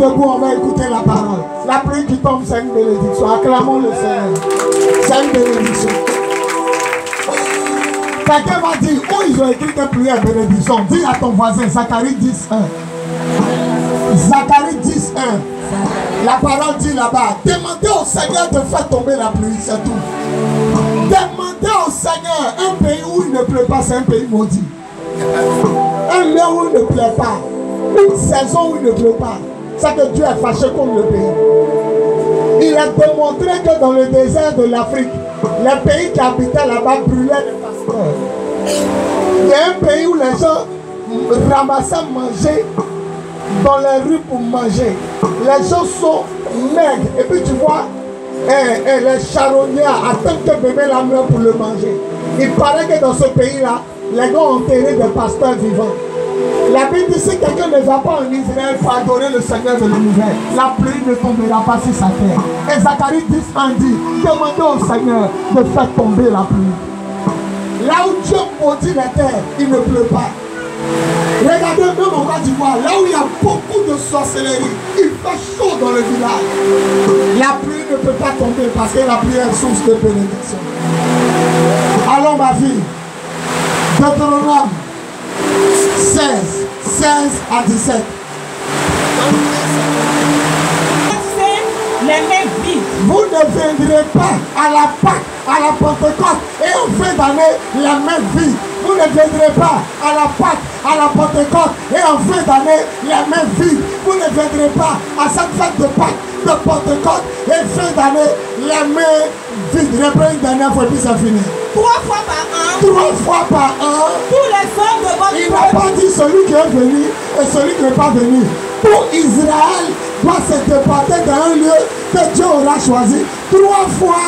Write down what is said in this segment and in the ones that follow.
debout, on va écouter la parole. La pluie qui tombe, c'est une bénédiction. Acclamons le Seigneur. C'est une bénédiction. Quelqu'un m'a dit, où ils ont écrit que pluie est bénédiction. Dis à ton voisin, Zacharie 10:1. Zacharie 10:1. La parole dit là-bas, demandez au Seigneur de faire tomber la pluie, c'est tout. Demandez au Seigneur, un pays où il ne pleut pas, c'est un pays maudit. Un lieu où il ne pleut pas, une saison où il ne pleut pas, c'est que Dieu est fâché contre le pays. Il a démontré que dans le désert de l'Afrique, les pays qui habitaient là-bas brûlaient les pasteurs. Il y a un pays où les gens ramassaient manger dans les rues pour manger. Les gens sont maigres. Et puis tu vois, les charognards attendent que bébé la meure pour le manger. Il paraît que dans ce pays-là, les gars ont enterré des pasteurs vivants. La Bible dit, si quelqu'un ne va pas en Israël pour adorer le Seigneur de l'univers, la pluie ne tombera pas sur sa terre. Et Zacharie 10:1 dit, demandez au Seigneur de faire tomber la pluie. Là où Dieu maudit la terre, il ne pleut pas. Regardez même en Côte d'Ivoire, là où il y a beaucoup de sorcellerie, il fait chaud dans le village. La pluie ne peut pas tomber parce que la pluie est source de bénédiction. Allons ma fille, Deutéronome 16 à 17. Les mains vides. Vous ne viendrez pas à la Pâque, à la Pentecôte et en fin d'année, les mains vides. Vous ne viendrez pas à la Pâque, à la Pentecôte et en fin d'année, les mains vides. Vous ne viendrez pas à cette fête de Pâques, de Pentecôte et fin d'année, les mains vides. Reprenez une dernière fois et puis c'est fini. 3 fois par an. 3 fois par an. Tous les hommes de votre Il n'a pas dit celui qui est venu et celui qui n'est pas venu. Tout Israël doit se déporter dans un lieu que Dieu aura choisi 3 fois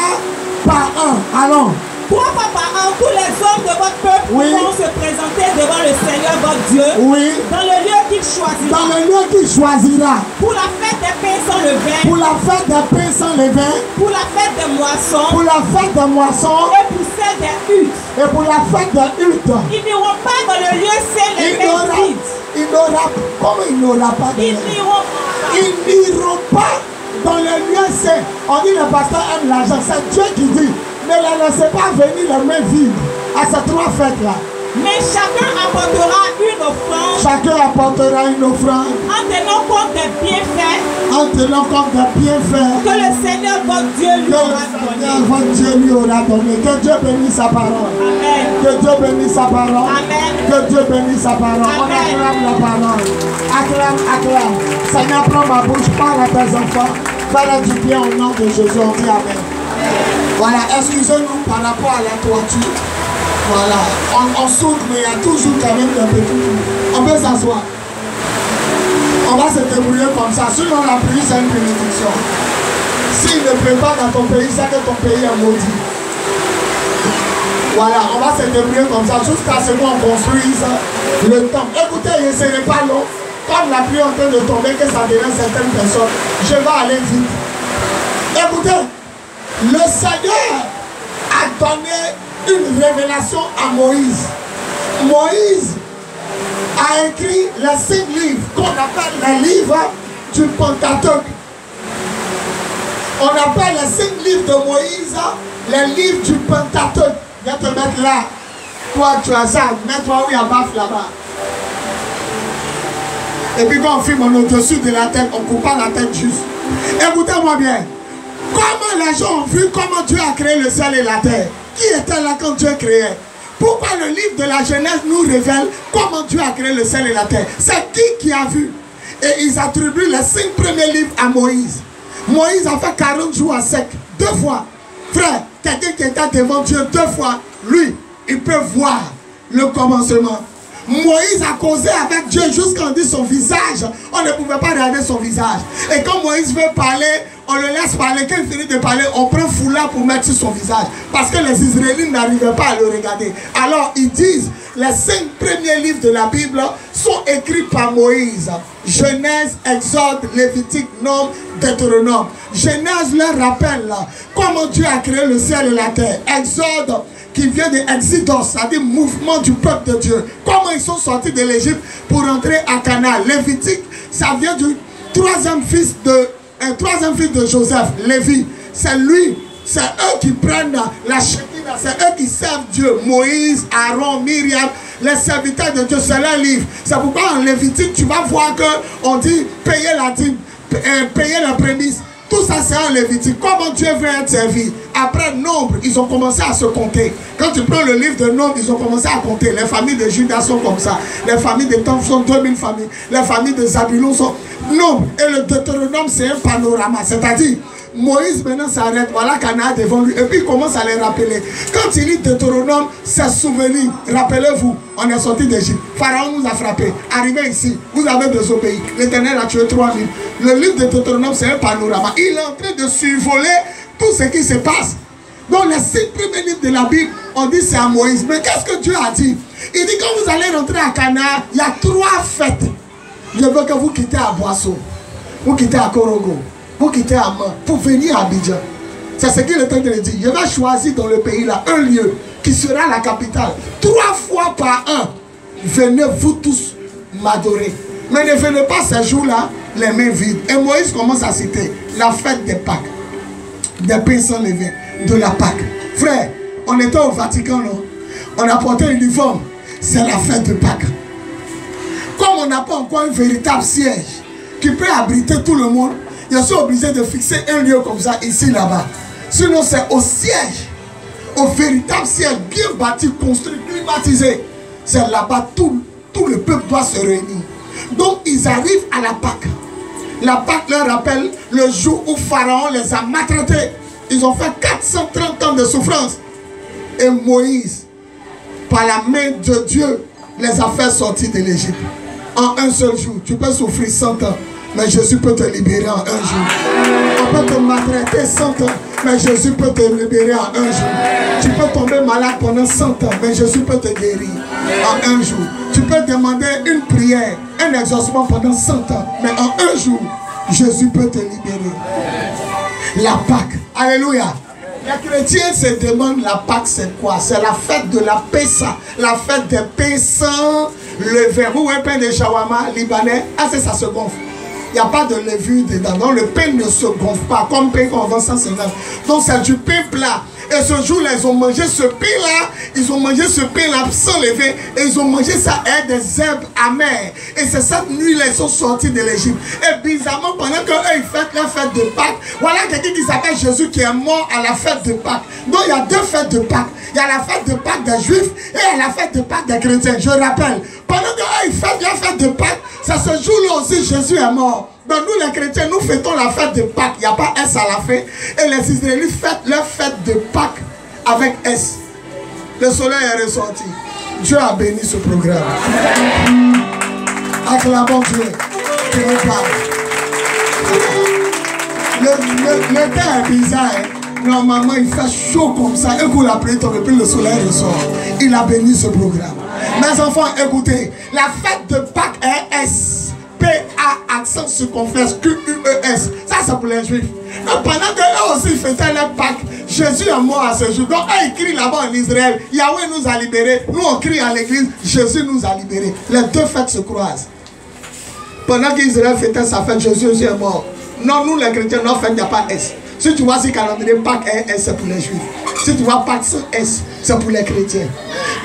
par an. Allons. 3 fois par an, tous les hommes de votre peuple vont se présenter devant le Seigneur votre Dieu. Oui. Dans le lieu qu'il choisira. Dans le lieu qu'il choisira. Pour la fête des pains sans levain. Pour la fête des pains sans levain. Pour la fête des moissons. Pour la fête des moissons. Et pour celle des huttes. Et pour la fête des huttes. Ils n'iront pas dans le lieu saint les mains vides. Comment il n'aura pas de Ils n'iront pas. Ils n'iront pas dans le lieu saint. On dit le pasteur aime l'argent. C'est Dieu qui dit. Ne les laissez pas venir les mains vides à ces 3 fêtes-là. Mais chacun apportera une offrande. Chacun apportera une offrande. En tenant compte des bienfaits. En tenant compte des bienfaits. Que le Seigneur votre Dieu lui aura donné. Votre Dieu lui aura donné. Que Dieu bénisse sa parole. Amen. Que Dieu bénisse sa parole. Amen. Que Dieu bénisse sa parole. On acclame la parole. Acclame, acclame. Seigneur, prends ma bouche, parle à tes enfants. Fais-leur du bien au nom de Jésus. On dit Amen. Voilà, excusez-nous par rapport à la toiture. Voilà, on soude, mais il y a toujours quand même un peu tout. On peut s'asseoir. On va se débrouiller comme ça. Sinon, la pluie, c'est une bénédiction. S'il ne pleut pas dans ton pays, c'est que ton pays est maudit. Voilà, on va se débrouiller comme ça jusqu'à ce qu'on construise le temple. Écoutez, ce n'est pas long. Comme la pluie est en train de tomber, que ça dérange certaines personnes, je vais aller vite. Écoutez. Le Seigneur a donné une révélation à Moïse. Moïse a écrit les 5 livres qu'on appelle les livres du Pentateuque. On appelle les 5 livres de Moïse les livres du Pentateuque. Viens te mettre là. Toi, tu as ça. Mets-toi où il y a baffe là-bas. Et puis quand on filme au-dessus de la tête, on ne coupe pas la tête juste. Écoutez-moi bien. Comment les gens ont vu comment Dieu a créé le ciel et la terre? Qui était là quand Dieu créait? Pourquoi le livre de la Genèse nous révèle comment Dieu a créé le ciel et la terre? C'est qui a vu? Et ils attribuent les 5 premiers livres à Moïse. Moïse a fait 40 jours à sec. 2 fois. Frère, quelqu'un qui était devant Dieu 2 fois, lui, il peut voir le commencement. Moïse a causé avec Dieu jusqu'à dit son visage. On ne pouvait pas regarder son visage. Et quand Moïse veut parler, on le laisse parler. Quand il finit de parler, on prend foulard pour mettre sur son visage. Parce que les Israélites n'arrivaient pas à le regarder. Alors ils disent, les 5 premiers livres de la Bible sont écrits par Moïse. Genèse, Exode, Lévitique, Nombre, Deutéronome. Genèse leur rappelle comment Dieu a créé le ciel et la terre. Exode, qui vient de Exodus, c'est-à-dire mouvement du peuple de Dieu. Comment ils sont sortis de l'Égypte pour entrer à Canaan. Lévitique, ça vient du troisième fils de Joseph, Lévi, c'est lui, c'est eux qui prennent la Shekinah, c'est eux qui servent Dieu. Moïse, Aaron, Myriam, les serviteurs de Dieu, c'est leur livre. C'est pourquoi en Lévitique, tu vas voir qu'on dit payer la dîme, payer la prémisse. Tout ça c'est en Lévitique. Comment Dieu veut être servi. Après Nombre, ils ont commencé à se compter. Quand tu prends le livre de Nombre, ils ont commencé à compter. Les familles de Judas sont comme ça. Les familles de Tom sont 2000 familles. Les familles de Zabulon sont Nombre. Et le Deutéronome c'est un panorama. C'est-à-dire, Moïse maintenant s'arrête. Voilà Canaan devant lui. Et puis il commence à les rappeler. Quand il lit Deutéronome, c'est souvenir. Rappelez-vous, on est sorti d'Égypte. Pharaon nous a frappés. Arrivé ici, vous avez désobéi. L'Éternel a tué 3000. Le livre de Deutéronome, c'est un panorama. Il est en train de survoler tout ce qui se passe. Donc les 6 premiers livres de la Bible, on dit c'est à Moïse. Mais qu'est-ce que Dieu a dit? Il dit quand vous allez rentrer à Canaan, il y a 3 fêtes. Je veux que vous quittez à Boisseau, vous quittez à Korogo, vous quittez à Man pour venir à Abidjan. C'est ce qu'il est en train de dire. Je vais choisir dans le pays là un lieu qui sera la capitale. 3 fois par an, venez vous tous m'adorer. Mais ne venez pas ces jours-là les mains vides. Et Moïse commence à citer la fête des Pâques, des pains sans levain, de la Pâque. Frère, on était au Vatican, non? On a porté l'uniforme. C'est la fête de Pâques. Comme on n'a pas encore un véritable siège qui peut abriter tout le monde, je suis obligé de fixer un lieu comme ça, ici, là-bas. Sinon, c'est au siège, au véritable siège, bien bâti, construit, climatisé. C'est là-bas, tout le peuple doit se réunir. Donc, ils arrivent à la Pâque. La Pâque leur rappelle le jour où Pharaon les a maltraités. Ils ont fait 430 ans de souffrance. Et Moïse, par la main de Dieu, les a fait sortir de l'Égypte. En un seul jour, tu peux souffrir 100 ans, mais Jésus peut te libérer en un jour. On peut te maltraiter 100 ans, mais Jésus peut te libérer en un jour. Tu peux tomber malade pendant 100 ans, mais Jésus peut te guérir en un jour. Tu peux demander une prière, un exaucement pendant 100 ans, mais en un jour, Jésus peut te libérer. La Pâque, alléluia. Les chrétiens se demandent la Pâque c'est quoi? C'est la fête de la Pessa, la fête des pains sans levain. Vous voyez un pain de shawarma libanais, c'est ça se gonfle. Il n'y a pas de levure dedans. Donc le pain ne se gonfle pas comme pain qu'on vend 150. Donc c'est du pain plat. Et ce jour-là, ils ont mangé ce pain-là. Ils ont mangé ce pain-là sans levain. Et ils ont mangé ça avec des herbes amères. Et c'est cette nuit-là, ils sont sortis de l'Égypte. Et bizarrement, pendant qu'eux, ils fêtent la fête de Pâques, voilà quelqu'un qui s'appelle Jésus qui est mort à la fête de Pâques. Donc il y a 2 fêtes de Pâques. Il y a la fête de Pâques des Juifs et il y a la fête de Pâques des chrétiens. Je rappelle, pendant qu'eux, ils fêtent la fête de Pâques, c'est ce jour-là aussi Jésus est mort. Donc nous les chrétiens, nous fêtons la fête de Pâques. Il n'y a pas S à la fin. Et les Israélites fêtent leur fête de Pâques avec S. Le soleil est ressorti. Dieu a béni ce programme. Acclamons Dieu. Qui nous parle. Le temps est bizarre. Normalement, il fait chaud comme ça. Un coup, la pluie tombe et puis le soleil ressort. Il a béni ce programme. Mes enfants, écoutez. La fête de Pâques est S. P-A, accent circonflexe, Q-U-E-S. Ça, c'est pour les Juifs. Donc, pendant qu'eux aussi fêtaient leur Pâques, Jésus est mort à ce jour. Donc, eux, ils crient là-bas en Israël. Yahweh nous a libérés. Nous, on crie à l'église. Jésus nous a libérés. Les 2 fêtes se croisent. Pendant qu'Israël fêtait sa fête, Jésus aussi est mort. Non, nous, les chrétiens, notre fête, il n'y a pas S. Si tu vois ce calendrier, Pâques est S, c'est pour les Juifs. Si tu vois Pâques sans S, c'est pour les chrétiens.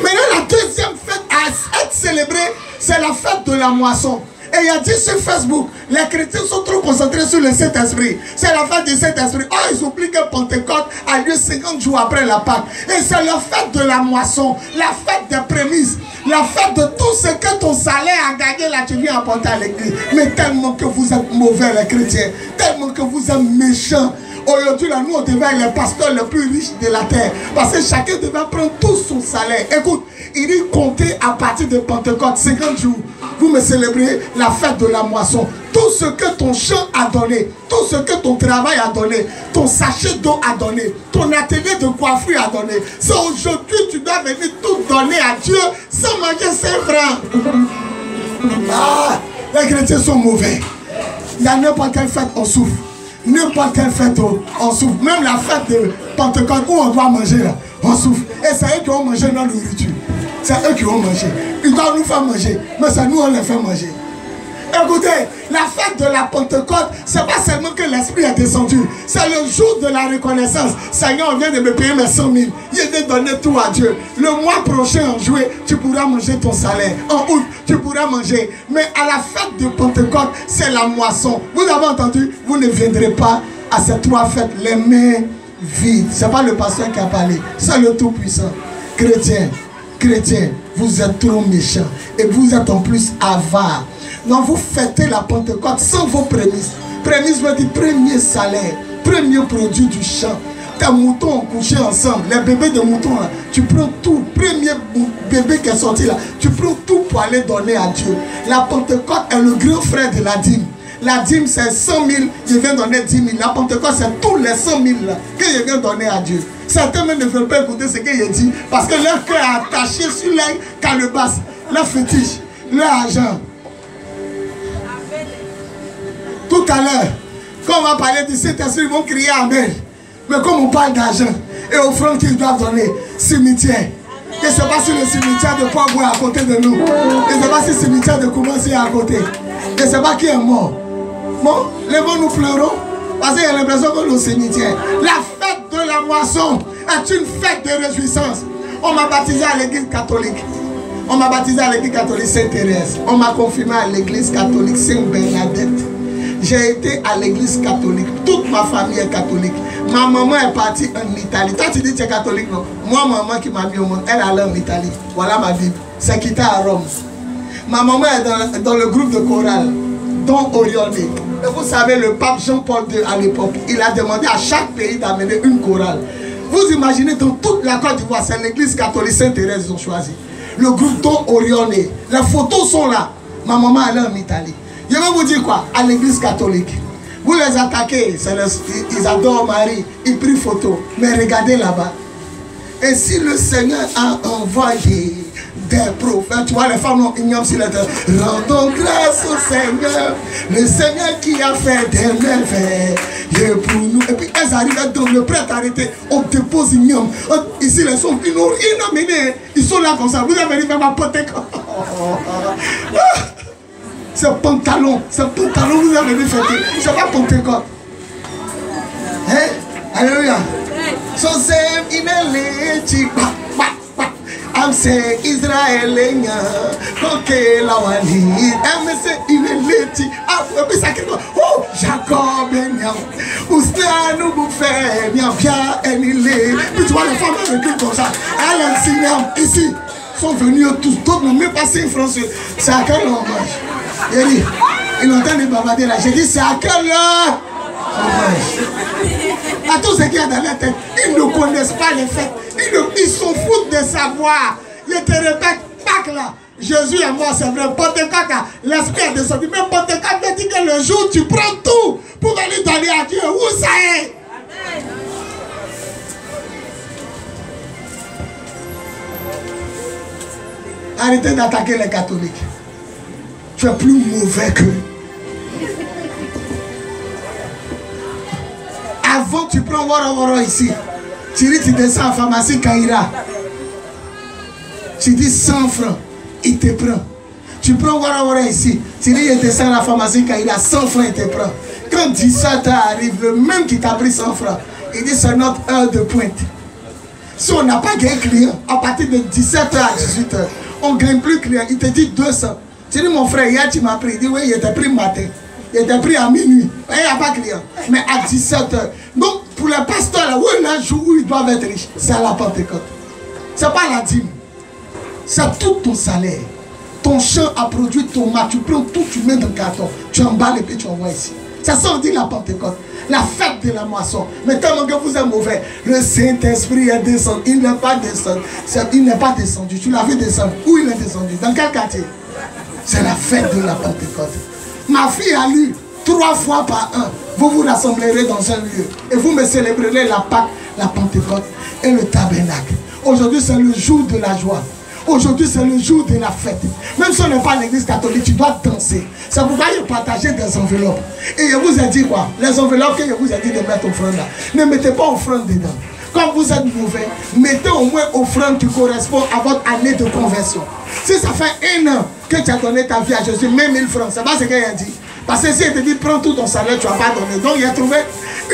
Maintenant, la deuxième fête à être célébrée, c'est la fête de la moisson. Et il a dit sur Facebook, les chrétiens sont trop concentrés sur le Saint-Esprit. C'est la fête du Saint-Esprit. Oh, ils oublient que Pentecôte a lieu 50 jours après la Pâque. Et c'est la fête de la moisson, la fête des prémices, la fête de tout ce que ton salaire a gagné là, tu viens apporter à l'église. Mais tellement que vous êtes mauvais les chrétiens, tellement que vous êtes méchants. Aujourd'hui, là, nous, on devait être les pasteurs les plus riches de la terre. Parce que chacun devait prendre tout son salaire. Écoute, il dit compter à partir de Pentecôte, 50 jours. Vous me célébrez la fête de la moisson. Tout ce que ton champ a donné, tout ce que ton travail a donné, ton sachet d'eau a donné, ton atelier de coiffure a donné. C'est aujourd'hui tu dois venir tout donner à Dieu sans manger 5 francs. Ah, les chrétiens sont mauvais. Il y a n'importe quelle fête, on souffre. N'importe quelle fête, on souffre. Même la fête de Pentecôte où on doit manger, là, on souffre. Et c'est eux qui ont mangé notre nourriture. C'est eux qui ont mangé. Ils doivent nous faire manger. Mais c'est nous, on les fait manger. Écoutez, la fête de la Pentecôte, c'est pas seulement que l'Esprit est descendu. C'est le jour de la reconnaissance. Seigneur, on vient de me payer mes 100 000. Il vient de donner tout à Dieu. Le mois prochain, en juillet, tu pourras manger ton salaire. En août, tu pourras manger. Mais à la fête de Pentecôte, c'est la moisson. Vous avez entendu? Vous ne viendrez pas à ces 3 fêtes les mains vides. Ce n'est pas le pasteur qui a parlé. C'est le Tout-Puissant. Chrétien, vous êtes trop méchants. Et vous êtes en plus avares. Donc vous fêtez la Pentecôte sans vos prémices. Prémices veut dire premier salaire, premier produit du champ. Tes moutons ont couché ensemble, les bébés de moutons là, tu prends tout, premier bébé qui est sorti là, tu prends tout pour aller donner à Dieu. La Pentecôte est le grand frère de la dîme. La dîme c'est 100 000, je viens donner 10 000. La Pentecôte c'est tous les 100 000 là que je viens donner à Dieu. Certains même ne veulent pas écouter ce que je dis parce que leur cœur est attaché sur leur calebasse, leur fétiche, leur argent. Tout à l'heure, quand on va parler du Saint-Esprit, ils vont crier Amen. Mais comme on parle d'argent et offrandes qu'ils doivent donner, cimetière. Je ne sais pas si le cimetière de Pogbo est à côté de nous. Je ne sais pas si le cimetière de Koumassi est à côté. Je ne sais pas qui est mort. Bon, levons nous pleurons. Parce qu'il y a l'impression que le cimetière. La fête de la moisson est une fête de réjouissance. On m'a baptisé à l'église catholique. On m'a baptisé à l'église catholique Sainte-Thérèse. On m'a confirmé à l'église catholique Sainte-Bernadette. J'ai été à l'église catholique. Toute ma famille est catholique. Ma maman est partie en Italie. Toi, tu dis que tu es catholique, non? Moi, maman qui m'a mis au monde, elle allait en Italie. Voilà ma Bible. C'est quitté à Rome. Ma maman est dans le groupe de chorale, Don Orione. Et vous savez, le pape Jean-Paul II, à l'époque, il a demandé à chaque pays d'amener une chorale. Vous imaginez, dans toute la Côte d'Ivoire, c'est l'église catholique Sainte-Thérèse qu'ils ont choisi. Le groupe Don Orione. Les photos sont là. Ma maman allait en Italie. Je vais vous dire quoi? À l'église catholique, vous les attaquez, ils adorent Marie, ils prient photo. Mais regardez là-bas. Et si le Seigneur a envoyé des prophètes, tu vois, les femmes ont ignoré sur la terre. Rendons grâce au Seigneur, le Seigneur qui a fait des merveilles pour nous. Et puis elles arrivent dans le prêtre arrêté, on dépose ignorant. Ici, les sont, ils n'ont rien amené. Ils sont là comme ça. Vous avez venu ma pote. Ce pantalon, vous avez vu fêter. C'est pas Pentecôte. Hein? Alléluia. So same in I'm saying Israélien, ok la wali, MC ineleti, après ça quelque oh Jacob Enyam, Oustia nous bouffait, bien enilé, puis tu vois les femmes avec comme ça, elles enseignent ici, sont venus tous, d'autres n'ont même pas passé français, c'est à quel hommage? Ils ont entendu bavarder là, j'ai dit c'est à quel hommage? À tous ceux qui ont dans la tête, ils ne connaissent pas les fêtes. Ils s'en foutent de savoir. Je te répète, Pâques là, Jésus est mort, c'est vrai. Pentecôte, l'Esprit est descendu. Mais Pentecôte veut dire que le jour où tu prends tout pour venir donner à Dieu, où ça est? Arrêtez d'attaquer les catholiques. Tu es plus mauvais qu'eux. Avant tu prends Wara ici, tu dis tu descends en pharmacie Kaira. Tu dis 100 francs, il te prend. Tu prends Wara ici, tu dis il descend à la pharmacie Kaira, 100 francs il te prend. Quand 17h arrive, le même qui t'a pris 100 francs, il dit c'est notre heure de pointe. Si on n'a pas gagné client, à partir de 17h à 18h, on ne gagne plus client, il te dit 200. Tu dis mon frère, hier tu m'as pris, il dit oui, il était pris matin. Il était pris à minuit. Il n'y a pas de client. Mais à 17h. Donc, pour les pasteurs, là, où est le jour où ils doivent être riches? C'est à la Pentecôte. Ce n'est pas la dîme. C'est tout ton salaire. Ton champ a produit tomate. Tu prends tout, tu mets dans le carton. Tu emballes et puis tu envoies ici. Ça sort dit la Pentecôte. La fête de la moisson. Mais tellement que vous êtes mauvais. Le Saint-Esprit est descendu. Il n'est pas descendu. Il n'est pas descendu. Tu l'as vu descendre. Où il est descendu? Dans quel quartier? C'est la fête de la Pentecôte. Ma fille a lu 3 fois par an. Vous vous rassemblerez dans un lieu. Et vous me célébrerez la Pâque, la Pentecôte et le tabernacle. Aujourd'hui, c'est le jour de la joie. Aujourd'hui, c'est le jour de la fête. Même si on n'est pas à l'église catholique, tu dois danser. C'est pourquoi je partageais des enveloppes. Et je vous ai dit quoi? Les enveloppes que je vous ai dit de mettre offrande là. Ne mettez pas offrande dedans. Quand vous êtes mauvais, mettez au moins offrande qui correspond à votre année de conversion. Si ça fait 1 an que tu as donné ta vie à Jésus, mets 1000 francs. C'est pas ce qu'il a dit. Parce que si il te dit, prends tout ton salaire, tu ne vas pas donner. Donc il a trouvé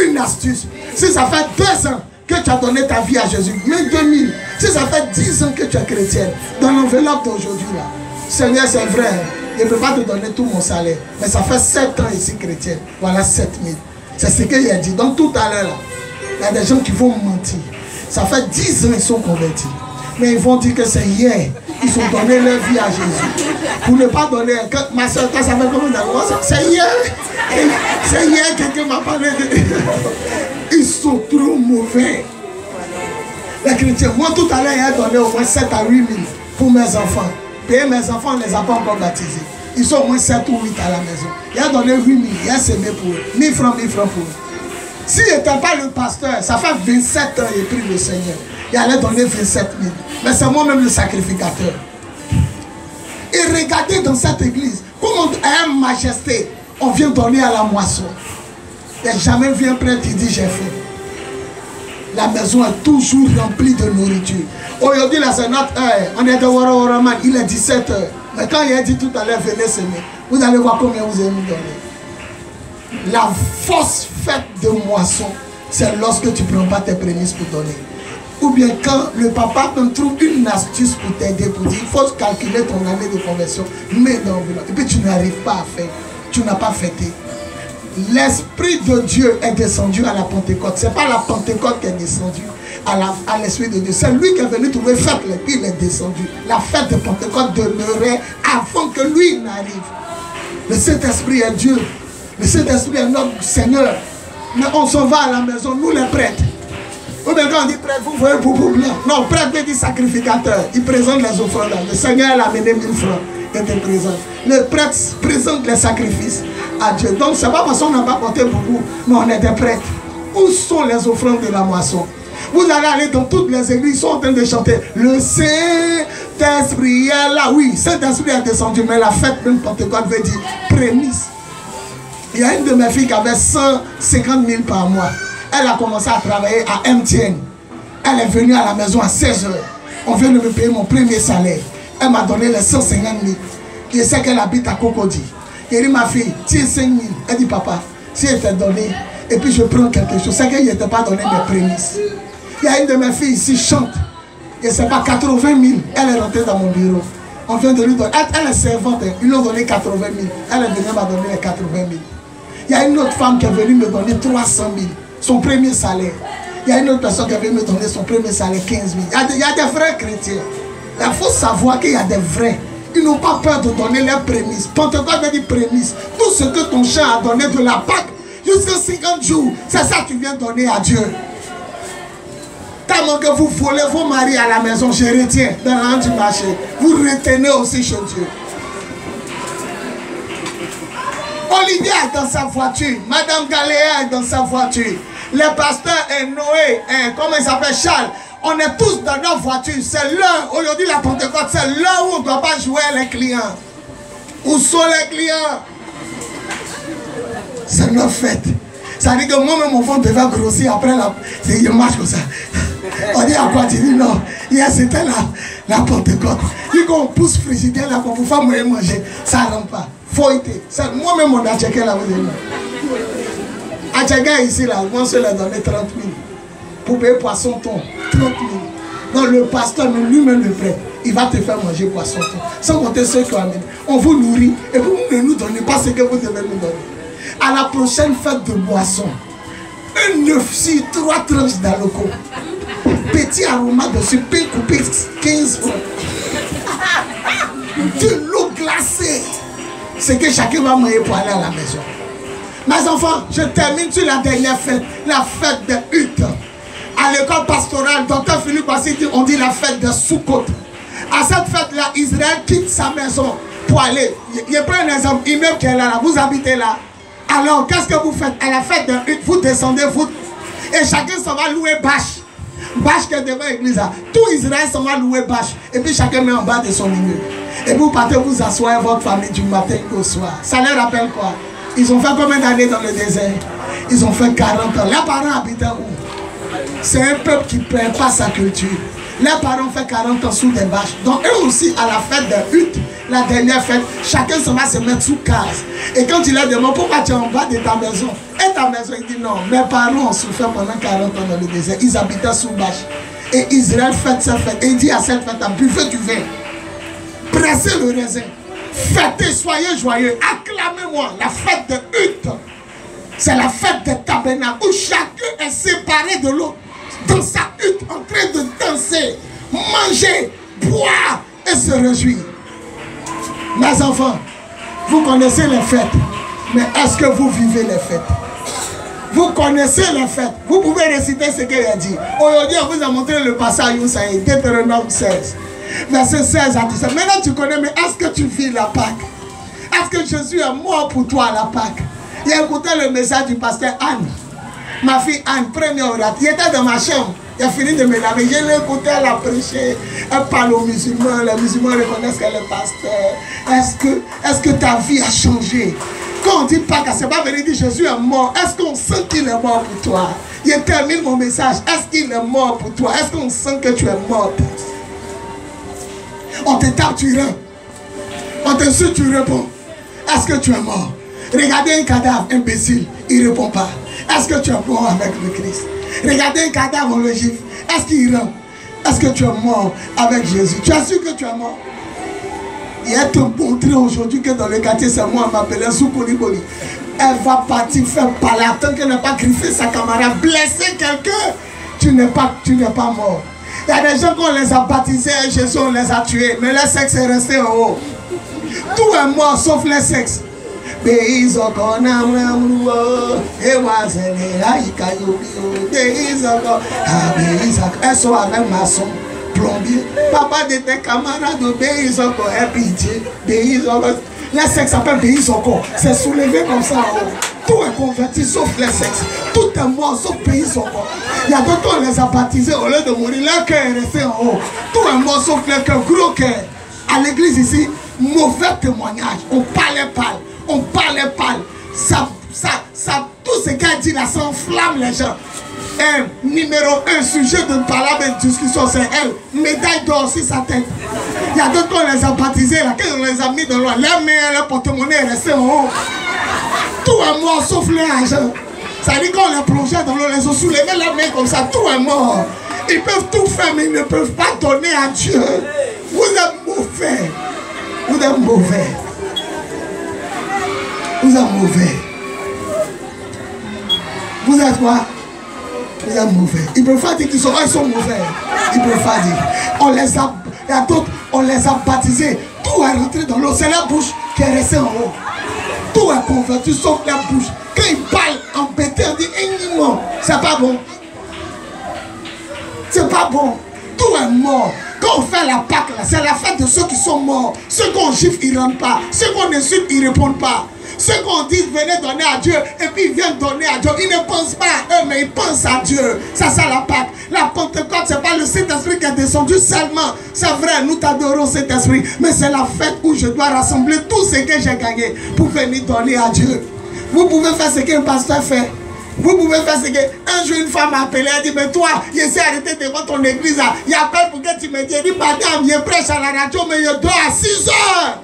une astuce. Si ça fait 2 ans que tu as donné ta vie à Jésus, mets 2000. Si ça fait 10 ans que tu es chrétienne, dans l'enveloppe d'aujourd'hui là, Seigneur, c'est vrai, je ne peux pas te donner tout mon salaire. Mais ça fait 7 ans ici chrétienne. Voilà 7000. C'est ce qu'il a dit. Donc tout à l'heure là, il y a des gens qui vont mentir. Ça fait 10 ans qu'ils sont convertis. Mais ils vont dire que c'est hier. Ils ont donné leur vie à Jésus. Pour ne pas donner. Ma soeur, quand ça fait comment c'est hier. C'est hier que quelqu'un m'a parlé de. Ils sont trop mauvais. Les chrétiens, moi tout à l'heure, il a donné au moins 7 à 8 000 pour mes enfants. Et mes enfants, on ne les a pas encore baptisés. Ils sont au moins 7 ou 8 à la maison. Il a donné 8 000. Il a semé pour eux. 1000 francs pour eux. S'il n'était pas le pasteur, ça fait 27 ans qu'il prie le Seigneur. Il allait donner 27 000. Mais c'est moi-même le sacrificateur. Et regardez dans cette église, comment à une majesté, on vient donner à la moisson. Il n'y a jamais vu un prêtre qui dit j'ai fait. La maison est toujours remplie de nourriture. Aujourd'hui, là, c'est notre heure. On est de Waraman, il est 17 h. Mais quand il a dit tout à l'heure, venez semer, vous allez voir combien vous allez nous donner. La fausse fête de moisson, c'est lorsque tu ne prends pas tes prémices pour donner. Ou bien quand le papa te trouve une astuce pour t'aider, pour dire, il faut calculer ton année de conversion, mets dans l'enveloppe. Et puis tu n'arrives pas à faire, tu n'as pas fêté. L'Esprit de Dieu est descendu à la Pentecôte. Ce n'est pas la Pentecôte qui est descendue à l'Esprit de Dieu. C'est lui qui est venu trouver fête, et puis il est descendu. La fête de Pentecôte demeurait avant que lui n'arrive. Le Saint-Esprit est Dieu. Le Saint-Esprit est notre Seigneur. Mais on s'en va à la maison, nous les prêtres. Ou bien quand on dit prêtre, vous voyez boubou blanc. Non, prêtre veut dire sacrificateur. Il présente les offrandes. Le Seigneur a amené 1000 francs. Il te présente. Le prêtre présente les sacrifices à Dieu. Donc c'est pas parce qu'on n'a pas porté boubou, mais on est des prêtres. Où sont les offrandes de la moisson? Vous allez aller dans toutes les églises, ils sont en train de chanter. Le Saint-Esprit est là. Oui, Saint-Esprit est descendu, mais la fête de Pentecôte veut dire prémisse. Il y a une de mes filles qui avait 150 000 par mois. Elle a commencé à travailler à MTN. Elle est venue à la maison à 16 h. On vient de me payer mon premier salaire. Elle m'a donné les 150 000. Je sais qu'elle habite à Cocody. Elle dit, ma fille, tiens 5 000. Elle dit, papa, si elle t'a donné, et puis je prends quelque chose, c'est qu'elle ne t'a pas donné mes prémices. Il y a une de mes filles ici, chante. Je ne sais pas, 80 000. Elle est rentrée dans mon bureau. On vient de lui donner. Elle est servante. Ils lui ont donné 80 000. Elle est venue m'a donné les 80 000. Il y a une autre femme qui est venue me donner 300 000. Son premier salaire. Il y a une autre personne qui avait me donner son premier salaire, 15 000. Il y a des vrais chrétiens. Il faut savoir qu'il y a des vrais. Ils n'ont pas peur de donner leurs prémices. Pentecôte veut dire prémices. Tout ce que ton champ a donné de la Pâque jusqu'à 50 jours, c'est ça que tu viens donner à Dieu. Tellement que vous volez vos maris à la maison, je retiens dans la rang du marché. Vous retenez aussi chez Dieu. Olivier est dans sa voiture. Madame Galéa est dans sa voiture. Le pasteur et Noé, comment il s'appelle, Charles. On est tous dans nos voitures. C'est l'heure. Aujourd'hui, la Pentecôte, c'est l'heure où on ne doit pas jouer les clients. Où sont les clients? C'est notre fête. Ça veut dire que moi-même, mon ventre devait grossir après la. Je marche comme ça. On dit à quoi? Tu dis non. Hier, c'était la Pentecôte. Dit qu'on pousse frigidaire là, qu'on ne peut pas manger. Ça ne rentre pas. Faut été. Moi-même, on a checké là. À checker ici, là, moi, je leur ai donné 30 000. Pour payer poisson thon. 30 000. Donc, le pasteur, lui-même le prêtre, il va te faire manger poisson thon. Sans compter ceux qui ont amené. On vous nourrit et vous ne nous donnez pas ce que vous devez nous donner. À la prochaine fête de boisson, un œuf sur 3 tranches d'aloco. Petit aroma dessus, pain coupé 15 francs. De l'eau glacée. C'est que chacun va manger pour aller à la maison. Mes enfants, je termine sur la dernière fête, la fête de Huttes. À l'école pastorale, Dr Philippe Bassi dit, on dit la fête de Sukkot. À cette fête-là, Israël quitte sa maison pour aller. Je prends un exemple, immeuble qui est là, vous habitez là. Alors, qu'est-ce que vous faites? À la fête de Huttes, vous descendez, et chacun s'en va louer bâche. Bâche qui est devant l'église. Tout Israël s'en va louer bâche. Et puis chacun met en bas de son immeuble. Et vous partez vous asseoir votre famille du matin au soir. Ça leur rappelle quoi? Ils ont fait combien d'années dans le désert? Ils ont fait 40 ans. Leurs parents habitaient où? C'est un peuple qui ne perd pas sa culture. Leurs parents ont fait 40 ans sous des bâches. Donc eux aussi, à la fête de Huttes, la dernière fête, chacun se va se mettre sous case. Et quand il a demandé pourquoi tu es en bas de ta maison, et ta maison, il dit non, mes parents ont souffert pendant 40 ans dans le désert, ils habitaient sous bâche. Et Israël fête sa fête. Et il dit à cette fête, buvez du vin, pressez le raisin, fêtez, soyez joyeux, acclamez-moi. La fête de hutte, c'est la fête des tabernacles où chacun est séparé de l'autre, dans sa hutte, en train de danser, manger, boire et se réjouir. Mes enfants, vous connaissez les fêtes, mais est-ce que vous vivez les fêtes? Vous connaissez les fêtes. Vous pouvez réciter ce qu'il a dit. Aujourd'hui, on vous a montré le passage où ça est, Deutéronome 16. Verset 16 à 17. Maintenant, tu connais, mais est-ce que tu vis la Pâque? Est-ce que Jésus est mort pour toi à la Pâque? Il a écouté le message du pasteur Anne. Ma fille Anne, première orateur. Il était dans ma chambre. Il a fini de me laver. Je l'ai écouté, elle a prêché. Elle parle aux musulmans. Les musulmans reconnaissent qu'elle est pasteur. Est-ce que ta vie a changé? Quand on dit Pâques, c'est pas venu dire Jésus est mort. Est-ce qu'on sent qu'il est mort pour toi? Il termine mon message. Est-ce qu'il est mort pour toi? Est-ce qu'on sent que tu es mort? On te tape, tu réponds. On te suit, tu réponds. Est-ce que tu es mort? Regardez un cadavre imbécile, il ne répond pas. Est-ce que tu es mort avec le Christ? Regardez un cadavre, on le gifle. Est-ce qu'il rentre? Est-ce que tu es mort avec Jésus? Tu as su que tu es mort? Il a te montré aujourd'hui que dans le quartier, c'est moi, on m'appelait Soukouliboli. Elle va partir faire parler, tant qu'elle n'a pas griffé sa camarade, blesser quelqu'un. Tu n'es pas mort. Il y a des gens qu'on les a baptisés, Jésus, on les a tués, mais leur sexe est resté en haut. Tout est mort sauf le sexe. Elles sont avec maçon, plombier. Papa de tes camarades obéissent encore, pitié. Le sexe s'appelle béis encore. C'est soulevé comme ça en haut. Tout est converti sauf le sexe. Tout est mort sauf béis encore. Il y a d'autres on les a baptisés au lieu de mourir. Leur cœur est resté en haut. Tout est mort sauf leur cœur, gros cœur. À l'église ici, mauvais témoignage. On parlait pas. On parlait pas. Tout ce qu'elle dit là, ça enflamme les gens. Numéro 1, sujet de parole de discussion, c'est elle. Médaille d'or sur sa tête. Il y a d'autres qu'on les a baptisés là, qu'on les a mis dans l'eau. Leur main, leur porte-monnaie est resté en haut. Tout est mort sauf leur argent. Ça dit qu'on les plongeait dans l'eau, les ont soulevé leurs mains comme ça, tout est mort. Ils peuvent tout faire, mais ils ne peuvent pas donner à Dieu. Vous êtes mauvais. Vous êtes mauvais. Vous êtes mauvais. Vous êtes quoi? Vous êtes mauvais. Ils peuvent pas dire qu'ils sont mauvais. Ils peuvent pas dire. On les a baptisés. Tout est rentré dans l'eau. C'est la bouche qui est restée en haut. Tout est converti sauf la bouche. Quand ils parlent embêtés, on dit non, c'est pas bon. C'est pas bon. Tout est mort. Quand on fait la Pâque, c'est la fête de ceux qui sont morts. Ceux qu'on gifle, ils ne rentrent pas. Ceux qu'on insulte, ils ne répondent pas. Ceux qu'on dit venez donner à Dieu et puis ils viennent donner à Dieu. Ils ne pensent pas à eux, mais ils pensent à Dieu. Ça, c'est la Pâque. La Pentecôte, ce n'est pas le Saint-Esprit qui est descendu seulement. C'est vrai, nous t'adorons Saint-Esprit. Mais c'est la fête où je dois rassembler tout ce que j'ai gagné pour venir donner à Dieu. Vous pouvez faire ce qu'un pasteur fait. Vous pouvez faire ce que... Un jour, une femme m'a appelé, elle dit, mais toi, je suis arrêté devant ton église là. Il appelle pour que tu me dises, il dit, madame, je prêche à la radio, mais je dors à 6 heures.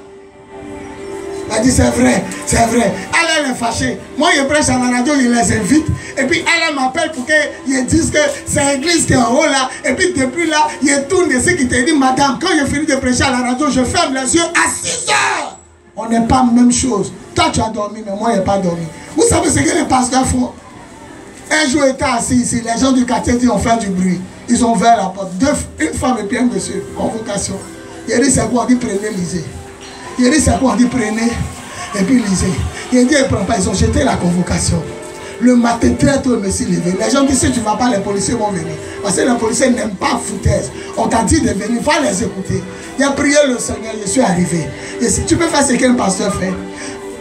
Elle dit, c'est vrai, c'est vrai. Elle est fâchée. Moi, je prêche à la radio, je les invite. Et puis, elle m'appelle pour que je dise que c'est l'église qui est en haut là. Et puis, depuis là, je tourne et ce qui te dit, madame, quand je finis de prêcher à la radio, je ferme les yeux à 6 heures. On n'est pas la même chose. Toi, tu as dormi, mais moi, je n'ai pas dormi. Vous savez ce que les pasteurs font? Un jour, était assis ici, les gens du quartier ont fait du bruit. Ils ont ouvert la porte. Une femme et puis un monsieur, convocation. Il a dit, c'est quoi? On dit, prenez, lisez. Il a dit, c'est quoi? On dit, prenez, et puis lisez. Il a dit, il ne prend pas. Ils ont jeté la convocation. Le matin, très tôt, je me suis levé. Les gens disent, si tu ne vas pas, les policiers vont venir. Parce que les policiers n'aiment pas foutaise. On t'a dit de venir, il faut les écouter. Il a prié le Seigneur, je suis arrivé. Et si tu peux faire ce qu'un pasteur fait.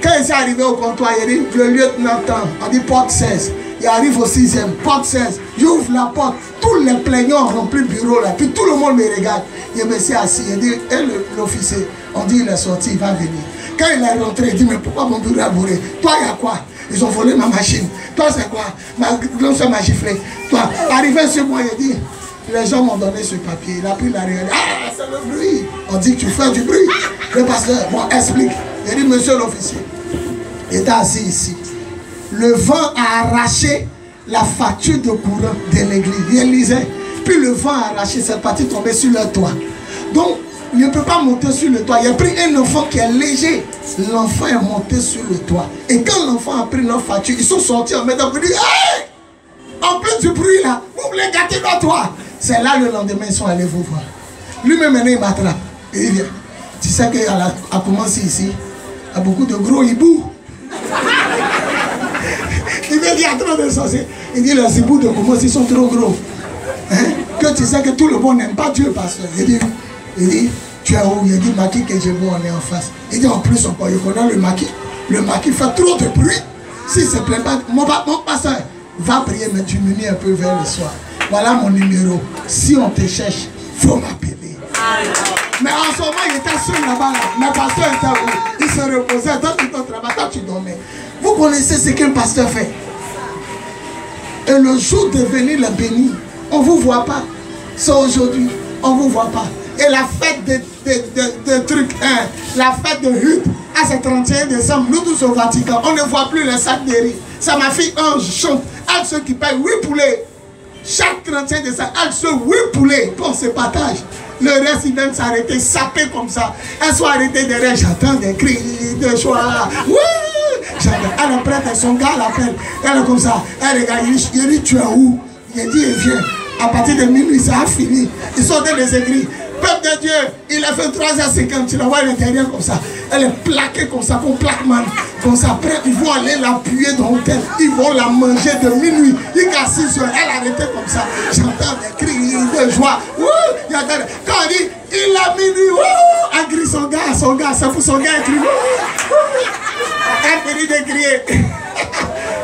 Quand il s'est arrivé au comptoir, il dit, le lieutenant, on dit porte 16. Il arrive au 6e, porte 16. J'ouvre la porte. Tous les plaignants ont rempli le bureau là. Puis tout le monde me regarde. Il me s'est assis. Il dit, et l'officier, on dit, il est sorti, il va venir. Quand il est rentré, il dit, mais pourquoi mon bureau a bourré? Toi, il y a quoi? Ils ont volé ma machine. Toi, c'est quoi? Ma grand-soeur m'a giflé. Toi, arrivé sur moi, il dit, Les gens m'ont donné ce papier. Il a pris la réalité. Ah, c'est le bruit. On dit que tu fais du bruit. Le pasteur, bon, explique. Il dit, monsieur l'officier, il était assis ici. Le vent a arraché la facture de courant de l'église. Il lisait. Puis le vent a arraché cette partie tombée sur le toit. Donc, il ne peut pas monter sur le toit. Il a pris un enfant qui est léger. L'enfant est monté sur le toit. Et quand l'enfant a pris leur facture, ils sont sortis en mettant pour dire, hey! En plus du bruit là, vous voulez gâter notre toit. C'est là le lendemain, ils sont allés vous voir. Lui-même, il m'attrape. Et il vient. Tu sais qu'elle a commencé ici. Il y a beaucoup de gros hiboux. Il me dit, il y a trop de sorciers. Il dit, les hiboux de commence, ils sont trop gros. Hein? Que tu sais que tout le monde n'aime pas Dieu, pasteur. Il dit, tu es où? Il dit, maquis que je vois, on est en face. Il dit, en plus, encore, il connaît le maquis. Le maquis fait trop de bruit. S'il ne se plaît pas, mon pasteur, va prier, mais diminue un peu vers le soir. Voilà mon numéro. Si on te cherche, il faut m'appeler. Mais en ce moment, il était seul là-bas. Mais le pasteur était où? Il se reposait. Toi, tu travailles, toi, tu dormais. Vous connaissez ce qu'un pasteur fait. Et le jour de venir le bénir, on ne vous voit pas. C'est aujourd'hui, on ne vous voit pas. Et la fête de trucs, hein, la fête de Hutte, à ce 31 décembre, nous tous au Vatican, on ne voit plus les sacs de riz. Ça, ma fille Ange chante. Elle, ceux qui payent 8 poulets. Chaque 31 décembre, elle se 8 poulets qu'on se partage. Le reste, ils viennent s'arrêter, saper comme ça. Elles sont arrêtées derrière, j'entends des cris de joie. Oui! Elle est prête, son gars l'appelle. Elle est comme ça. Elle regarde, il dit, tu es où? Il dit, viens. À partir de minuit, ça a fini. Ils sont dans les écrits. Peuple de Dieu, il a fait 3h50. Tu la vois à l'intérieur comme ça. Elle est plaquée comme ça, comme plaquement. Comme ça, après, ils vont aller l'appuyer dans l'hôtel. Ils vont la manger de minuit. Il est assis sur elle, arrêtée comme ça. J'entends des cris de joie. Quand on dit, il a minuit, elle crie son gars, c'est pour son gars, elle crie. Elle finit de crier.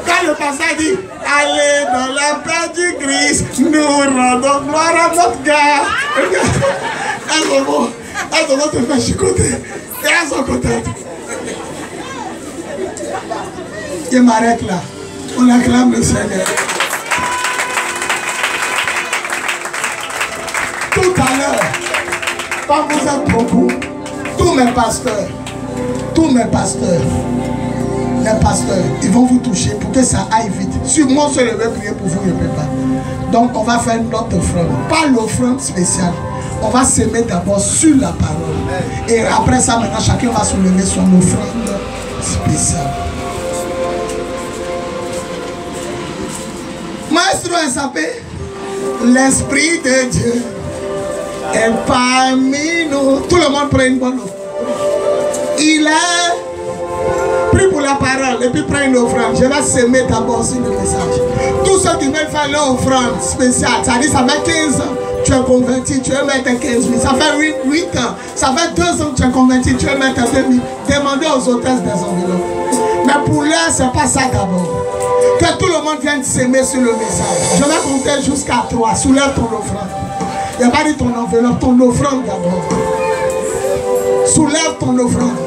Quand le pasteur dit, allez dans la paix du Christ, nous rendons gloire à notre gars. Elles vont te faire chicoter. Et elles sont contentes. Je m'arrête là. On acclame le Seigneur. Tout à l'heure, quand vous êtes beaucoup, tous mes pasteurs, les pasteurs, ils vont vous toucher pour que ça aille vite. Si moi je vais prier pour vous, je ne peux pas. Donc on va faire notre offrande. Pas l'offrande spéciale. On va s'aimer d'abord sur la parole. Et après ça, maintenant, chacun va soulever son offrande spéciale. Maestro SAP, l'Esprit de Dieu est parmi nous. Tout le monde prend une bonne offrande. Il est pris pour la parole et puis prend une offrande. Je vais s'aimer d'abord sur le message. Tous ceux qui veulent faire leur offrande spéciale, ça dit ça fait 15 ans. Tu es converti, tu veux mettre 15 000. Ça fait 8 ans. Ça fait 2 ans que tu es converti, tu veux mettre 2 000. Demandez aux hôtesses des enveloppes. Mais pour l'heure, ce n'est pas ça d'abord. Que tout le monde vienne s'aimer sur le message. Je vais compter jusqu'à 3. Soulève ton offrande. Il n'y a pas dit ton enveloppe, ton offrande d'abord. Soulève ton offrande.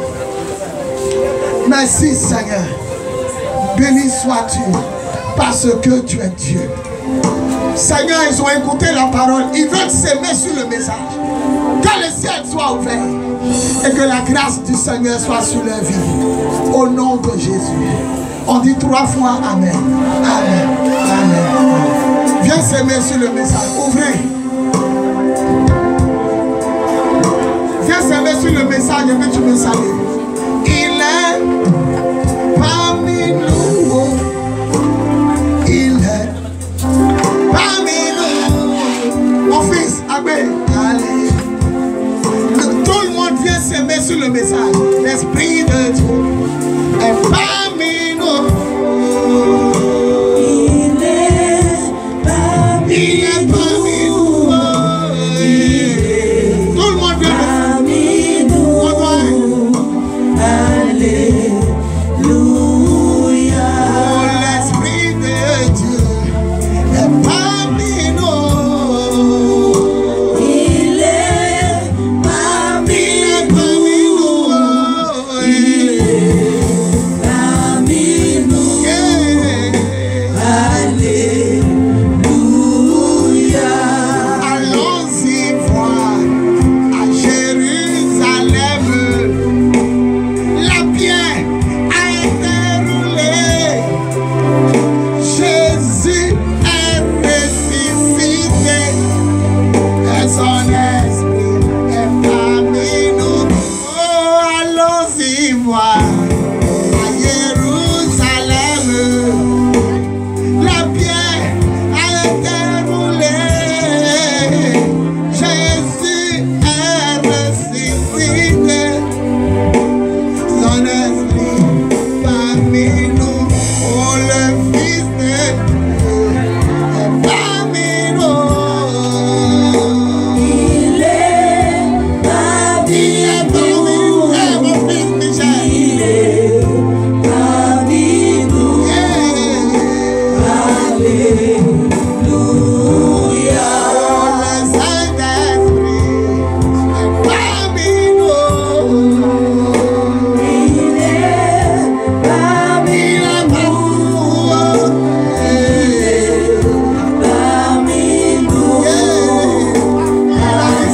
Merci Seigneur. Béni sois-tu parce que tu es Dieu. Seigneur, ils ont écouté la parole. Ils veulent s'aimer sur le message. Que le ciel soit ouvert. Et que la grâce du Seigneur soit sur leur vie. Au nom de Jésus. On dit 3 fois Amen. Amen. Amen. Viens s'aimer sur le message. Ouvrez. Viens s'aimer sur le message et puis tu me salues. Il est parmi nous. Il est parmi nous. Mon fils, Amen. Allez. Tout le monde vient s'aimer sur le message. L'Esprit de Dieu est parmi nous. Il est parmi nous. Tout le monde vient parmi nous. Alléluia. Oh, l'Esprit de Dieu est parmi nous. Il est parmi nous. Il est parmi nous. Alléluia. d'Ivoire.